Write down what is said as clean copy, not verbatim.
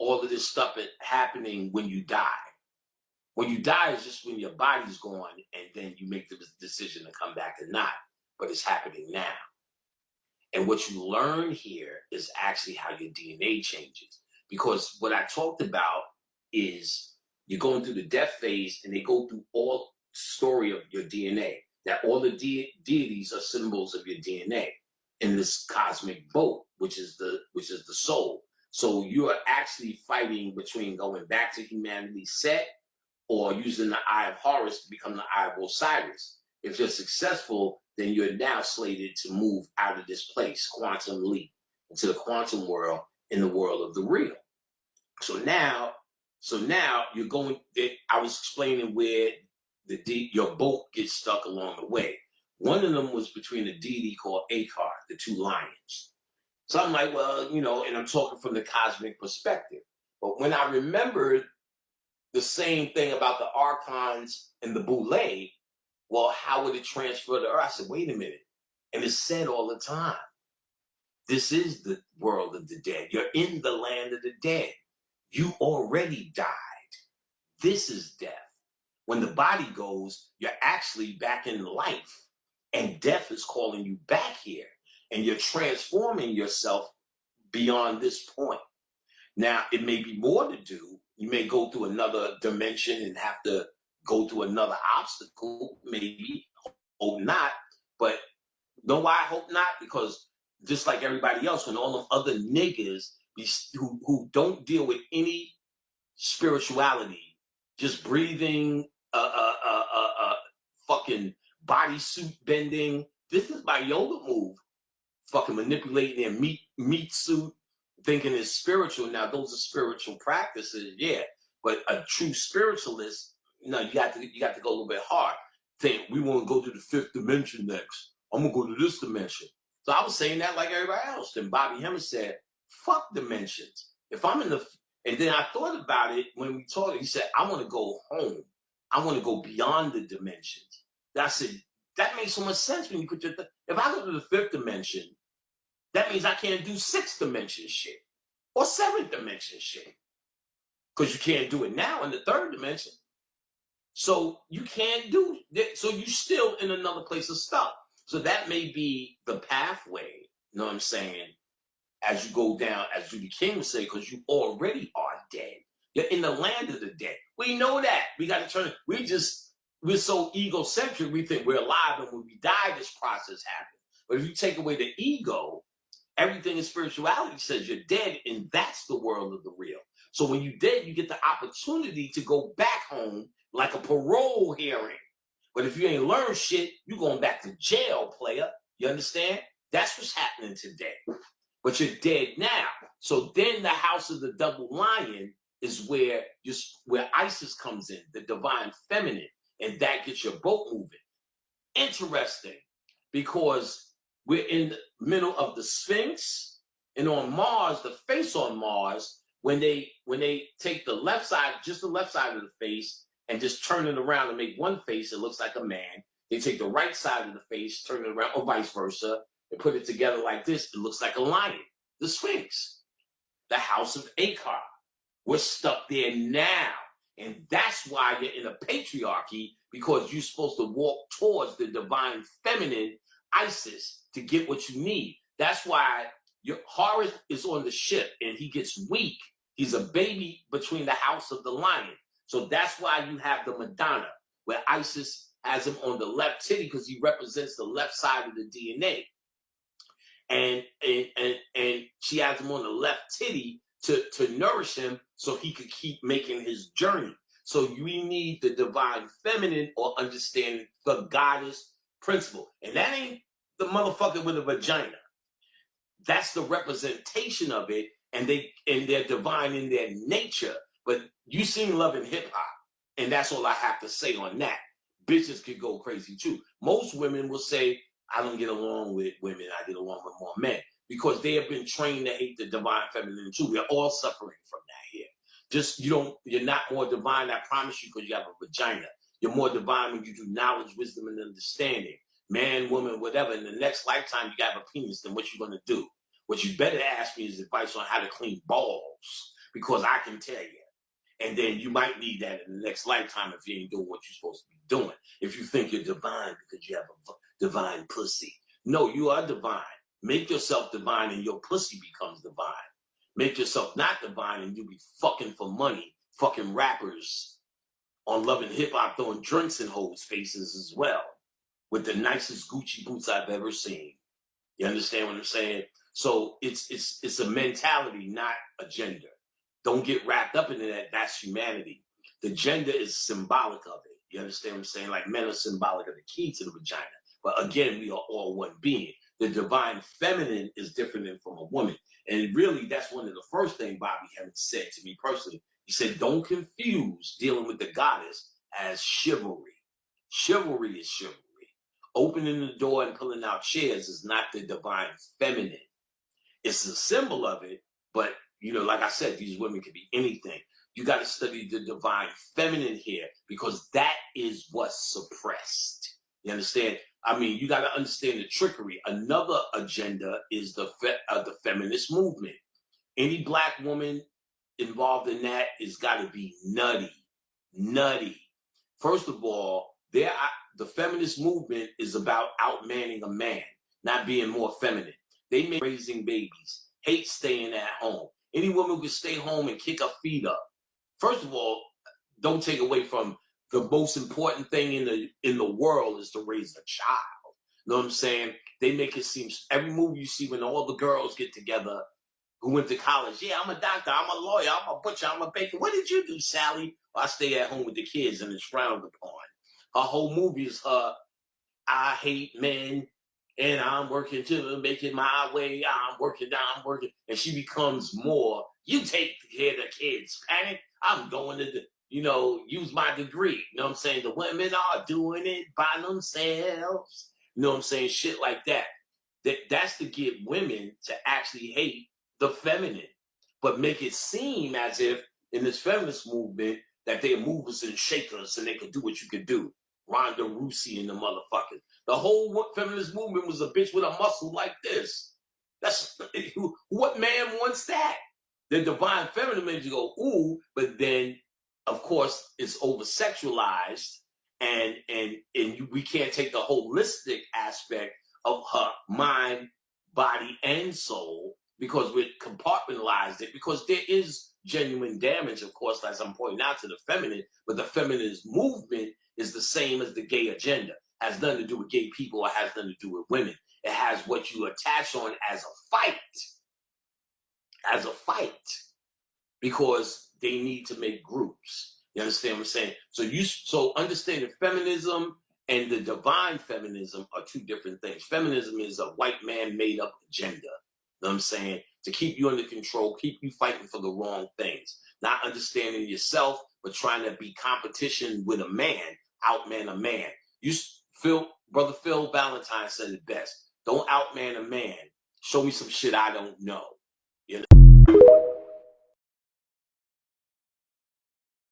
all of this stuff happening when you die. When you die is just when your body's gone, and then you make the decision to come back or not. But it's happening now. And what you learn here is actually how your DNA changes. Because what I talked about is you're going through the death phase, and they go through all story of your DNA. That all the deities are symbols of your DNA in this cosmic boat, which is the soul. So you are actually fighting between going back to humanity's set or using the Eye of Horus to become the Eye of Osiris. If you're successful, then you're now slated to move out of this place, quantum leap, into the quantum world, in the world of the real. So now you're going. I was explaining where your boat gets stuck along the way. One of them was between a deity called Akar, the two lions. So I'm like, well, and I'm talking from the cosmic perspective. But when I remembered the same thing about the archons and the boule, well, how would it transfer to Earth? I said, wait a minute. And it's said all the time. This is the world of the dead. You're in the land of the dead. You already died. This is death. When the body goes, you're actually back in life. And death is calling you back here. And you're transforming yourself beyond this point. Now, it may be more to do. You may go through another dimension and have to go through another obstacle, maybe. Hope not. But know why I hope not? Because just like everybody else, when all them other niggas who don't deal with any spirituality, just breathing, fucking bodysuit bending. This is my yoga move. Fucking manipulating their meat suit, thinking it's spiritual. Now, those are spiritual practices, yeah. But a true spiritualist, you got to go a little bit hard. Think we want to go to the fifth dimension next. I'm gonna go to this dimension. So I was saying that like everybody else. Then Bobby Hemmings said, "Fuck dimensions." If I'm in and then I thought about it when we talked. He said, "I want to go home. I want to go beyond the dimensions." And I said, that makes so much sense when you put if I go to the fifth dimension, that means I can't do sixth dimension shit or seventh dimension shit. Because you can't do it now in the third dimension. So you can't do it. So you're still in another place of stuff. So that may be the pathway, you know what I'm saying, as you go down, as Judy King would say, because you already are dead. You're in the land of the dead. We know that. We got to turn it. We're so egocentric, we think we're alive, and when we die, this process happens. But if you take away the ego, everything in spirituality says you're dead, and that's the world of the real. So when you're dead, you get the opportunity to go back home like a parole hearing. But if you ain't learned shit, you're going back to jail, player. You understand? That's what's happening today. But you're dead now. So then the house of the double lion is where Isis comes in, the divine feminine. And that gets your boat moving. Interesting, because we're in the middle of the Sphinx, and on Mars, the face on Mars, when they take the left side, just the left side of the face, and just turn it around and make one face, it looks like a man. They take the right side of the face, turn it around, or vice versa, and put it together like this, it looks like a lion. The Sphinx, the house of Akar. We're stuck there now. And that's why you're in a patriarchy, because you're supposed to walk towards the divine feminine, Isis, to get what you need. That's why Horus is on the ship and he gets weak. He's a baby between the house of the lion. So that's why you have the Madonna, where Isis has him on the left titty because he represents the left side of the DNA. And she has him on the left titty to nourish him so he could keep making his journey. So we need the divine feminine, or understand the goddess principle. And that ain't the motherfucker with a vagina. That's the representation of it, and they're divine in their nature. But you seen Love and Hip Hop, and that's all I have to say on that. Bitches could go crazy too. Most women will say, I don't get along with women, I get along with more men. Because they have been trained to hate the divine feminine too. We're all suffering from that here. Just you're not more divine, I promise you, because you have a vagina. You're more divine when you do knowledge, wisdom, and understanding. Man, woman, whatever. In the next lifetime, you have a penis, then what you gonna do? What you better ask me is advice on how to clean balls. because I can tell you. And then you might need that in the next lifetime if you ain't doing what you're supposed to be doing. If you think you're divine because you have a divine pussy. No, you are divine. Make yourself divine and your pussy becomes divine. Make yourself not divine and you be fucking for money, fucking rappers on Love and Hip Hop throwing drinks in hoes' faces as well, with the nicest Gucci boots I've ever seen. You understand what I'm saying? So it's a mentality, not a gender. Don't get wrapped up into that. That's humanity. The gender is symbolic of it. You understand what I'm saying? Like men are symbolic of the key to the vagina. But again, we are all one being. The divine feminine is different than from a woman. And really, that's one of the first things Bobby Hemmings said to me personally. He said, don't confuse dealing with the goddess as chivalry. Chivalry is chivalry. Opening the door and pulling out chairs is not the divine feminine. It's a symbol of it, but you know, like I said, these women can be anything. You got to study the divine feminine here because that is what's suppressed. You understand? I mean, you got to understand the trickery. Another agenda is the feminist movement. Any black woman involved in that has got to be nutty. Nutty. First of all, the feminist movement is about outmanning a man, not being more feminine. They make raising babies, hate staying at home. Any woman who can stay home and kick her feet up. First of all, don't take away from the most important thing in the world is to raise a child. You know what I'm saying? They make it seem, every movie you see when all the girls get together who went to college, yeah, I'm a doctor, I'm a lawyer, I'm a butcher, I'm a baker. What did you do, Sally? Well, I stay at home with the kids and it's frowned upon. Her whole movie is her, I hate men, and I'm working to make it my way. I'm working. And she becomes more, you take care of the kids, Panic. I'm going to, use my degree. You know what I'm saying? The women are doing it by themselves. You know what I'm saying? Shit like that. That's to get women to actually hate the feminine, but make it seem as if in this feminist movement that they're movers and shakers and they could do what you could do. Ronda Rousey and the motherfuckers. The whole feminist movement was a bitch with a muscle like this. What man wants that? The divine feminine makes you go, ooh, but then, of course, it's over-sexualized and we can't take the holistic aspect of her mind, body, and soul because we compartmentalized it because there is genuine damage, of course, as I'm pointing out to the feminine, but the feminist movement is the same as the gay agenda. Has nothing to do with gay people or has nothing to do with women. It has what you attach on as a fight. As a fight. Because they need to make groups. You understand what I'm saying? So understanding feminism and the divine feminism are two different things. Feminism is a white man made up agenda. You know what I'm saying? To keep you under control, keep you fighting for the wrong things. Not understanding yourself, but trying to be competition with a man, outman a man. Brother Phil Valentine said it best. Don't outman a man. Show me some shit I don't know. You know?